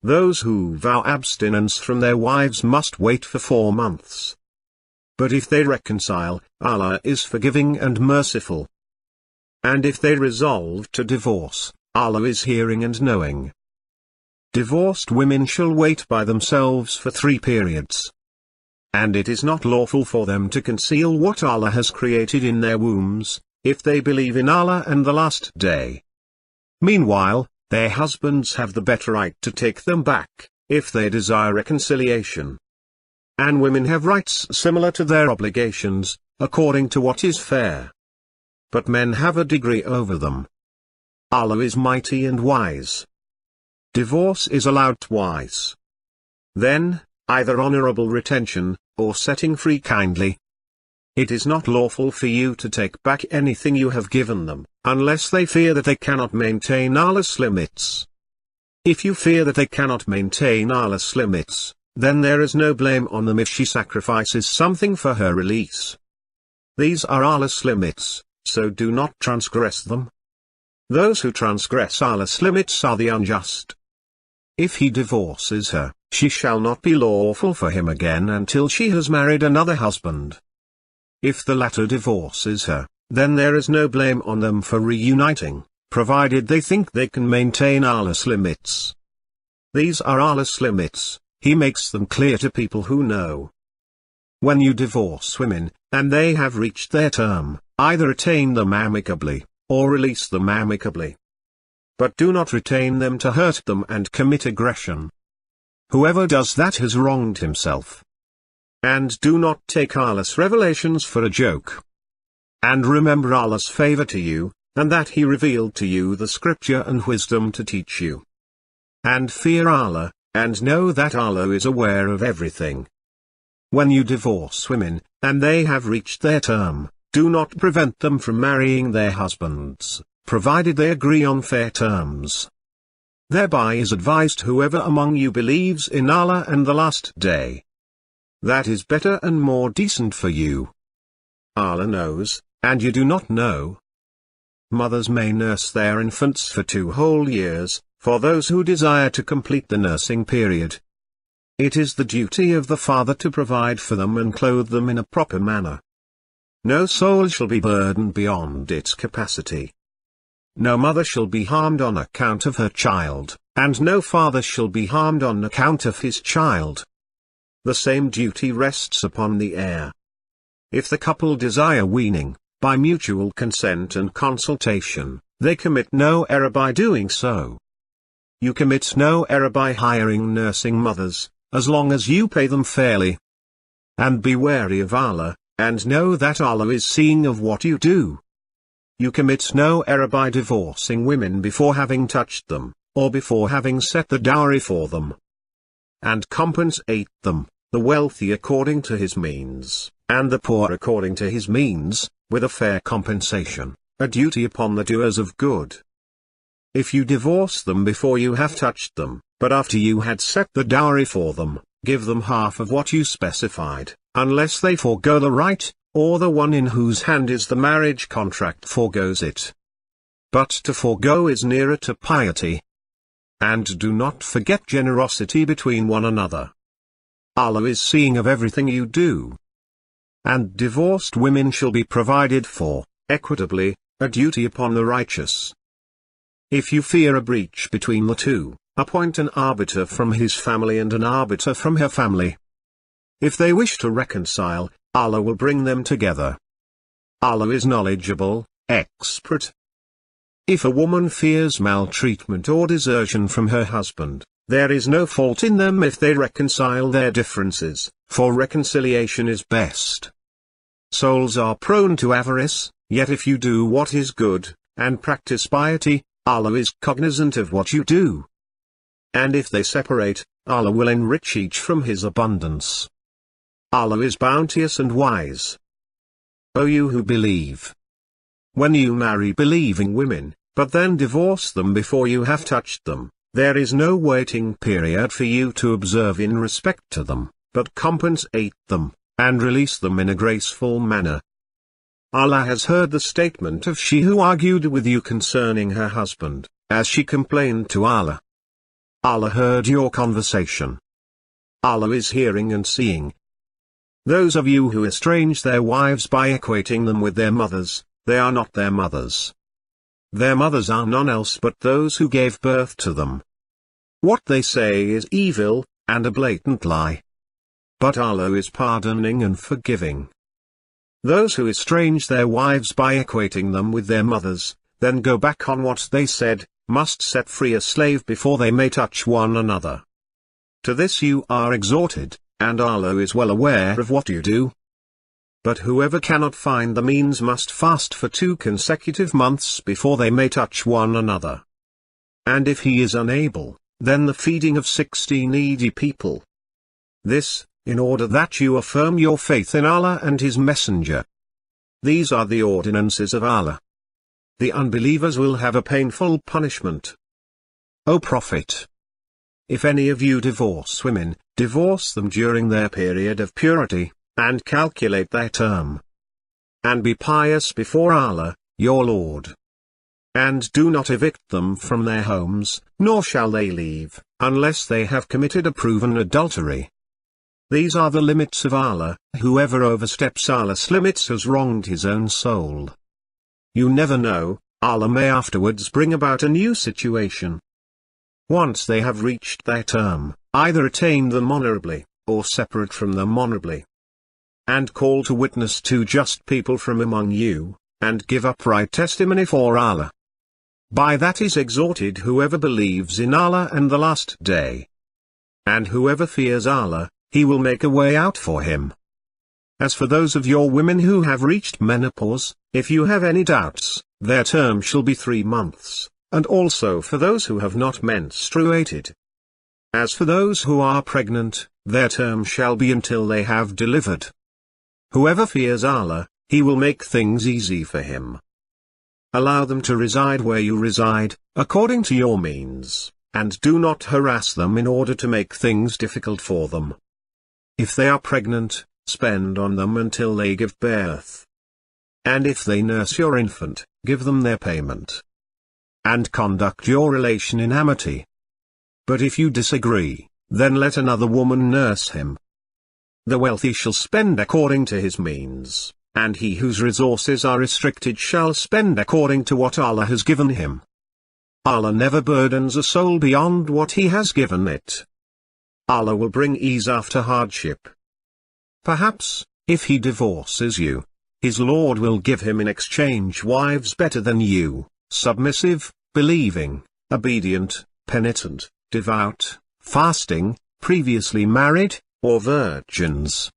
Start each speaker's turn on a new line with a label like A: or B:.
A: Those who vow abstinence from their wives must wait for 4 months. But if they reconcile, Allah is forgiving and merciful. And if they resolve to divorce, Allah is hearing and knowing. Divorced women shall wait by themselves for 3 periods. And it is not lawful for them to conceal what Allah has created in their wombs, if they believe in Allah and the Last Day. Meanwhile, their husbands have the better right to take them back, if they desire reconciliation. And women have rights similar to their obligations, according to what is fair. But men have a degree over them. Allah is mighty and wise. Divorce is allowed twice. Then, either honorable retention, or setting free kindly. It is not lawful for you to take back anything you have given them, unless they fear that they cannot maintain Allah's limits. If you fear that they cannot maintain Allah's limits, then there is no blame on them if she sacrifices something for her release. These are Allah's limits, so do not transgress them. Those who transgress Allah's limits are the unjust. If he divorces her, she shall not be lawful for him again until she has married another husband. If the latter divorces her, then there is no blame on them for reuniting, provided they think they can maintain Allah's limits. These are Allah's limits, He makes them clear to people who know. When you divorce women, and they have reached their term, either retain them amicably, or release them amicably. But do not retain them to hurt them and commit aggression. Whoever does that has wronged himself. And do not take Allah's revelations for a joke. And remember Allah's favor to you, and that He revealed to you the scripture and wisdom to teach you. And fear Allah, and know that Allah is aware of everything. When you divorce women, and they have reached their term, do not prevent them from marrying their husbands, provided they agree on fair terms. Thereby is advised whoever among you believes in Allah and the Last Day. That is better and more decent for you. Allah knows, and you do not know. Mothers may nurse their infants for 2 whole years, for those who desire to complete the nursing period. It is the duty of the father to provide for them and clothe them in a proper manner. No soul shall be burdened beyond its capacity. No mother shall be harmed on account of her child, and no father shall be harmed on account of his child. The same duty rests upon the heir. If the couple desire weaning, by mutual consent and consultation, they commit no error by doing so. You commit no error by hiring nursing mothers, as long as you pay them fairly. And be wary of Allah, and know that Allah is seeing of what you do. You commit no error by divorcing women before having touched them, or before having set the dowry for them. And compensate them, the wealthy according to his means, and the poor according to his means, with a fair compensation, a duty upon the doers of good. If you divorce them before you have touched them, but after you had set the dowry for them, give them half of what you specified, unless they forego the right, or the one in whose hand is the marriage contract forgoes it. But to forego is nearer to piety. And do not forget generosity between one another. Allah is seeing of everything you do. And divorced women shall be provided for, equitably, a duty upon the righteous. If you fear a breach between the two, appoint an arbiter from his family and an arbiter from her family. If they wish to reconcile, Allah will bring them together. Allah is knowledgeable, expert. If a woman fears maltreatment or desertion from her husband, there is no fault in them if they reconcile their differences, for reconciliation is best. Souls are prone to avarice, yet if you do what is good, and practice piety, Allah is cognizant of what you do. And if they separate, Allah will enrich each from His abundance. Allah is bounteous and wise. O you who believe! When you marry believing women, but then divorce them before you have touched them, there is no waiting period for you to observe in respect to them, but compensate them, and release them in a graceful manner. Allah has heard the statement of she who argued with you concerning her husband, as she complained to Allah. Allah heard your conversation. Allah is hearing and seeing. Those of you who estrange their wives by equating them with their mothers, they are not their mothers. Their mothers are none else but those who gave birth to them. What they say is evil, and a blatant lie. But Allah is pardoning and forgiving. Those who estrange their wives by equating them with their mothers, then go back on what they said, must set free a slave before they may touch one another. To this you are exhorted, and Allah is well aware of what you do. But whoever cannot find the means must fast for 2 consecutive months before they may touch one another. And if he is unable, then the feeding of 60 needy people. This, in order that you affirm your faith in Allah and His Messenger. These are the ordinances of Allah. The unbelievers will have a painful punishment. O Prophet! If any of you divorce women, divorce them during their period of purity, and calculate their term. And be pious before Allah, your Lord. And do not evict them from their homes, nor shall they leave, unless they have committed a proven adultery. These are the limits of Allah. Whoever oversteps Allah's limits has wronged his own soul. You never know, Allah may afterwards bring about a new situation. Once they have reached their term, either attain them honorably, or separate from them honorably. And call to witness 2 just people from among you, and give upright testimony for Allah. By that is exhorted whoever believes in Allah and the last day. And whoever fears Allah, He will make a way out for him. As for those of your women who have reached menopause, if you have any doubts, their term shall be 3 months, and also for those who have not menstruated. As for those who are pregnant, their term shall be until they have delivered. Whoever fears Allah, He will make things easy for him. Allow them to reside where you reside, according to your means, and do not harass them in order to make things difficult for them. If they are pregnant, spend on them until they give birth. And if they nurse your infant, give them their payment. And conduct your relation in amity. But if you disagree, then let another woman nurse him. The wealthy shall spend according to his means, and he whose resources are restricted shall spend according to what Allah has given him. Allah never burdens a soul beyond what He has given it. Allah will bring ease after hardship. Perhaps, if he divorces you, his Lord will give him in exchange wives better than you, submissive, believing, obedient, penitent, devout, fasting, previously married, or virgins.